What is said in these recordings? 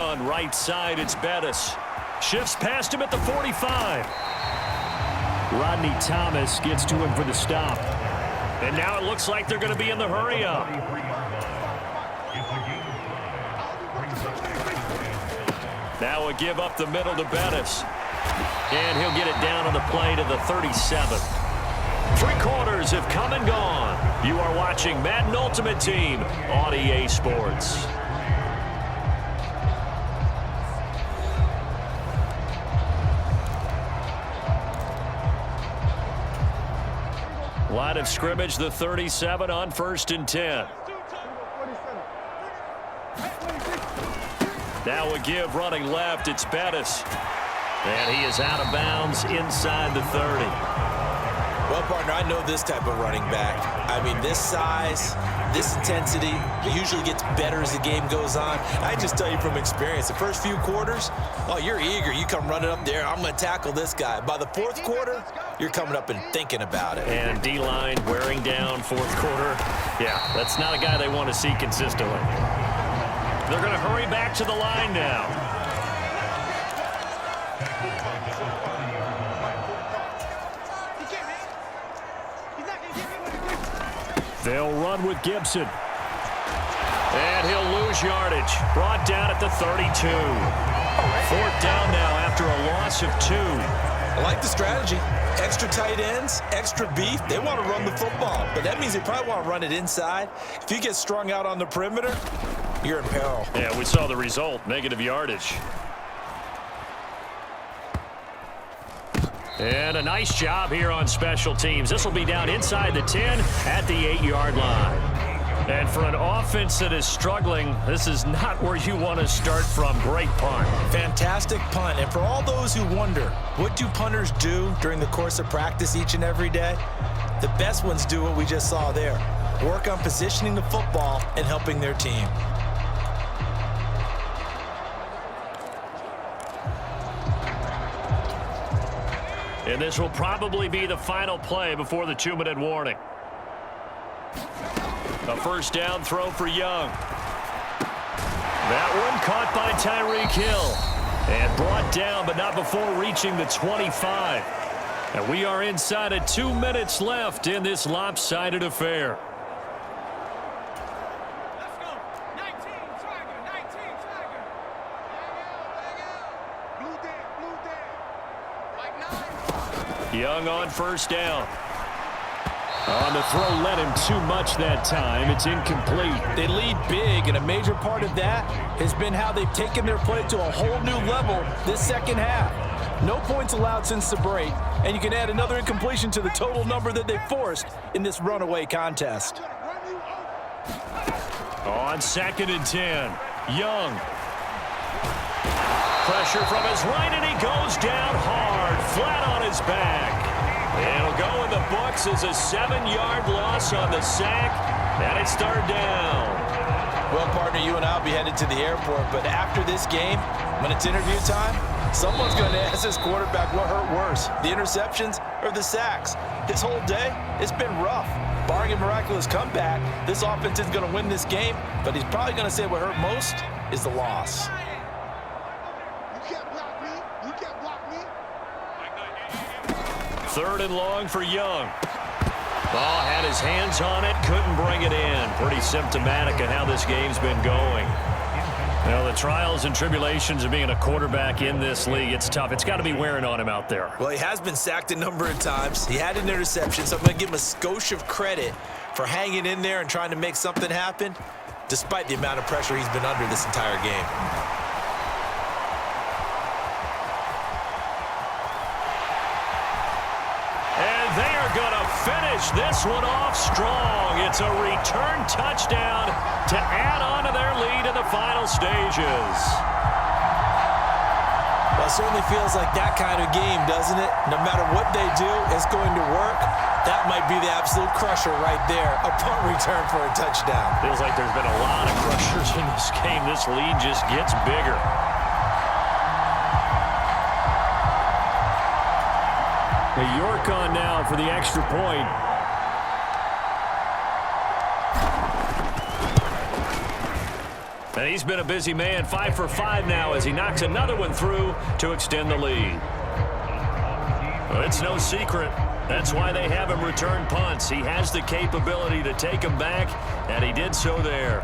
On right side, it's Bettis. Shifts past him at the 45. Rodney Thomas gets to him for the stop. And now it looks like they're going to be in the hurry-up. Now a give up the middle to Bettis. And he'll get it down on the play to the 37. 3 quarters have come and gone. You are watching Madden Ultimate Team on EA Sports. Line of scrimmage, the 37 on 1st and 10. Now a give running left. It's Bettis. And he is out of bounds inside the 30. Well, partner, I know this type of running back. I mean, this size, this intensity, it usually gets better as the game goes on. I just tell you from experience, the first few quarters, oh, you're eager. You come running up there, I'm going to tackle this guy. By the 4th quarter, you're coming up and thinking about it. And D-line wearing down 4th quarter. Yeah, that's not a guy they want to see consistently. They're going to hurry back to the line now. They'll run with Gibson. And he'll lose yardage. Brought down at the 32. 4th down now after a loss of 2. I like the strategy. Extra tight ends, extra beef. They want to run the football, but that means they probably want to run it inside. If you get strung out on the perimeter, you're in peril. Yeah, we saw the result, negative yardage. And a nice job here on special teams. This will be down inside the 10 at the 8-yard line. And for an offense that is struggling, this is not where you want to start from. Great punt. Fantastic punt. And for all those who wonder, what do punters do during the course of practice each and every day? The best ones do what we just saw there. Work on positioning the football and helping their team. And this will probably be the final play before the 2-minute warning. A 1st down throw for Young. That one caught by Tyreek Hill. And brought down, but not before reaching the 25. And we are inside of 2 minutes left in this lopsided affair. Young on 1st down. On the throw, led him too much that time. It's incomplete. They lead big, and a major part of that has been how they've taken their play to a whole new level this 2nd half. No points allowed since the break, and you can add another incompletion to the total number that they forced in this runaway contest. On 2nd and 10, Young. Pressure from his right, and he goes down hard, flat on his back. It'll go in the books as a 7-yard loss on the sack, and it's 3rd down. Well, partner, you and I will be headed to the airport, but after this game, when it's interview time, someone's going to ask this quarterback what hurt worse, the interceptions or the sacks. His whole day, it's been rough. Barring a miraculous comeback, this offense is going to win this game, but he's probably going to say what hurt most is the loss. 3rd and long for Young. Ball had his hands on it, couldn't bring it in. Pretty symptomatic of how this game's been going. Well, the trials and tribulations of being a quarterback in this league, it's tough. It's got to be wearing on him out there. Well, he has been sacked a number of times. He had an interception, so I'm going to give him a skosh of credit for hanging in there and trying to make something happen, despite the amount of pressure he's been under this entire game. Finish this one off strong. It's a return touchdown to add on to their lead in the final stages. Well, it certainly feels like that kind of game, doesn't it? No matter what they do, it's going to work. That might be the absolute crusher right there. A punt return for a touchdown. Feels like there's been a lot of crushers in this game. This lead just gets bigger. York on now for the extra point. And he's been a busy man, 5 for 5 now as he knocks another one through to extend the lead. Well, it's no secret. That's why they have him return punts. He has the capability to take them back, and he did so there.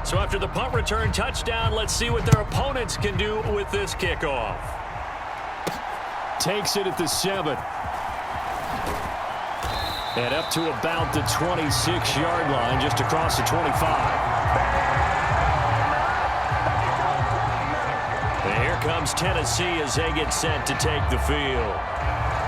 So after the punt return touchdown, let's see what their opponents can do with this kickoff. Takes it at the 7. And up to about the 26-yard line, just across the 25. And here comes Tennessee as they get set to take the field.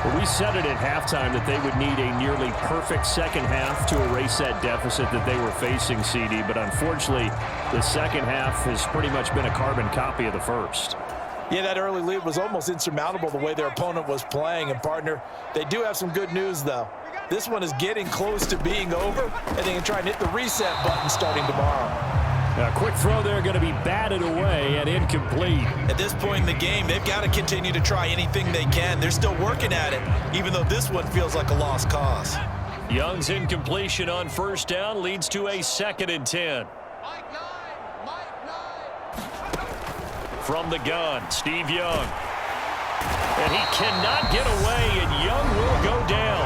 Well, we said it at halftime that they would need a nearly perfect second half to erase that deficit that they were facing, CD. But unfortunately, the second half has pretty much been a carbon copy of the first. Yeah, that early lead was almost insurmountable the way their opponent was playing. And, partner, they do have some good news, though. This one is getting close to being over, and they can try and hit the reset button starting tomorrow. A quick throw there going to be batted away and incomplete. At this point in the game, they've got to continue to try anything they can. They're still working at it, even though this one feels like a lost cause. Young's incompletion on first down leads to a 2nd and 10. From the gun, Steve Young. And he cannot get away, and Young will go down.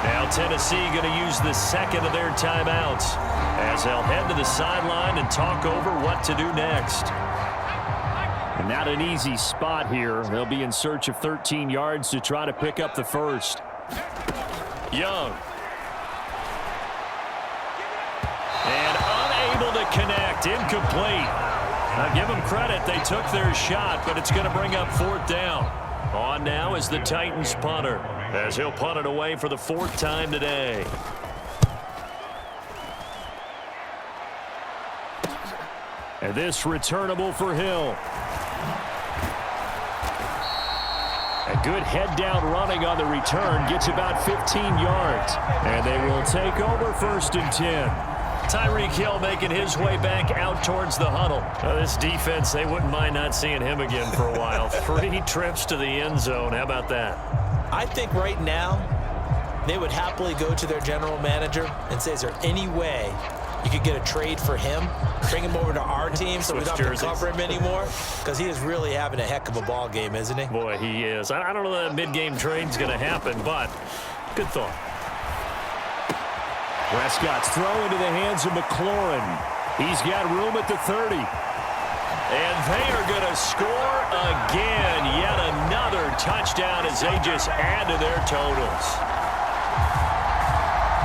Now Tennessee going to use the second of their timeouts as they'll head to the sideline and talk over what to do next. And not an easy spot here. They'll be in search of 13 yards to try to pick up the first. Young. And unable to connect. Incomplete. Now give them credit. They took their shot, but it's going to bring up 4th down. On now is the Titans punter, as he'll punt it away for the 4th time today. And this returnable for Hill. A good head-down running on the return. Gets about 15 yards. And they will take over 1st and 10. Tyreek Hill making his way back out towards the huddle. This defense, they wouldn't mind not seeing him again for a while. 3 trips to the end zone. How about that? I think right now they would happily go to their general manager and say, is there any way you could get a trade for him, bring him over to our team so we don't have to cover him anymore? Because he is really having a heck of a ball game, isn't he? Boy, he is. I don't know that mid-game trade's going to happen, but good thought. Prescott's throw into the hands of McLaurin. He's got room at the 30. And they are going to score again. Yet another touchdown as they just add to their totals.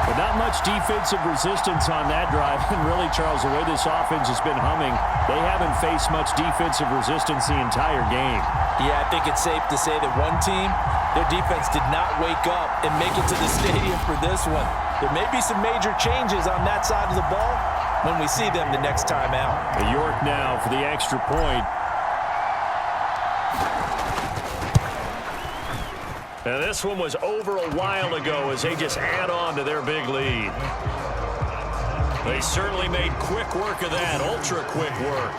But not much defensive resistance on that drive. And really, Charles, the way this offense has been humming, they haven't faced much defensive resistance the entire game. Yeah, I think it's safe to say that one team, their defense did not wake up and make it to the stadium for this one. There may be some major changes on that side of the ball when we see them the next time out. York now for the extra point. Now this one was over a while ago as they just add on to their big lead. They certainly made quick work of that, ultra quick work.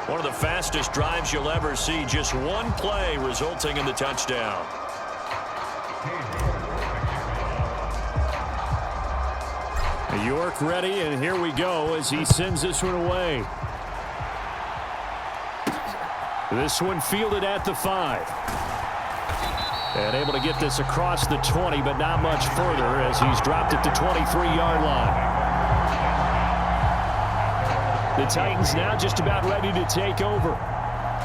One of the fastest drives you'll ever see, just one play resulting in the touchdown. York ready, and here we go as he sends this one away. This one fielded at the 5. And able to get this across the 20, but not much further as he's dropped at the 23-yard line. The Titans now just about ready to take over.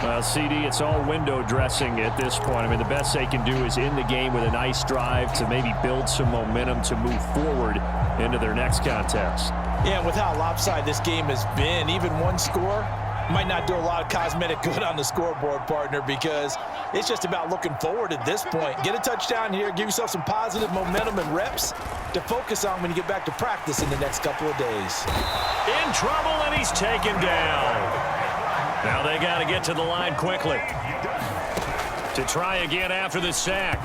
Well, CD, it's all window dressing at this point. I mean, the best they can do is end the game with a nice drive to maybe build some momentum to move forward into their next contest. Yeah, and with how lopsided this game has been, even one score might not do a lot of cosmetic good on the scoreboard, partner, because it's just about looking forward at this point. Get a touchdown here, give yourself some positive momentum and reps to focus on when you get back to practice in the next couple of days. In trouble, and he's taken down. Now they got to get to the line quickly to try again after the sack.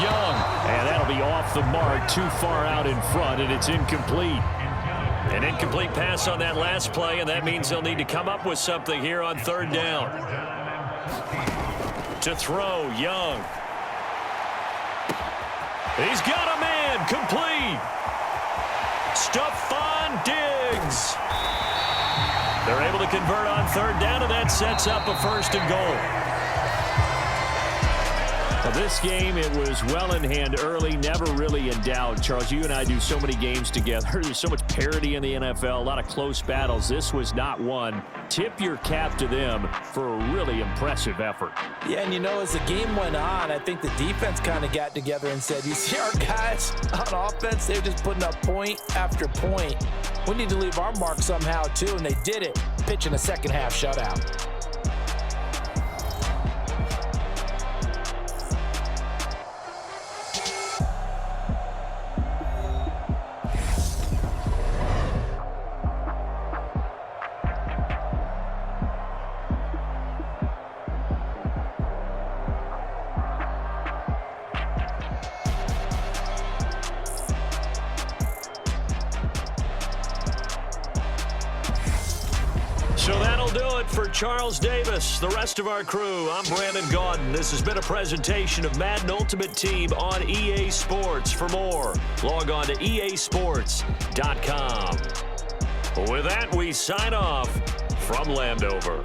Young, and that'll be off the mark, too far out in front, and it's incomplete. An incomplete pass on that last play, and that means they'll need to come up with something here on 3rd down. To throw, Young. He's got a man, complete. Stephon Diggs. They're able to convert on third down, and that sets up a 1st and goal. Well, this game, it was well in hand early, never really in doubt. Charles, you and I do so many games together. There's so much parity in the NFL, a lot of close battles. This was not one. Tip your cap to them for a really impressive effort. Yeah, and as the game went on, I think the defense kind of got together and said, you see our guys on offense, they're just putting up point after point. We need to leave our mark somehow, too, and they did it, pitching a second-half shutout. So that'll do it for Charles Davis, the rest of our crew. I'm Brandon Gaudin. This has been a presentation of Madden Ultimate Team on EA Sports. For more, log on to easports.com. With that, we sign off from Landover.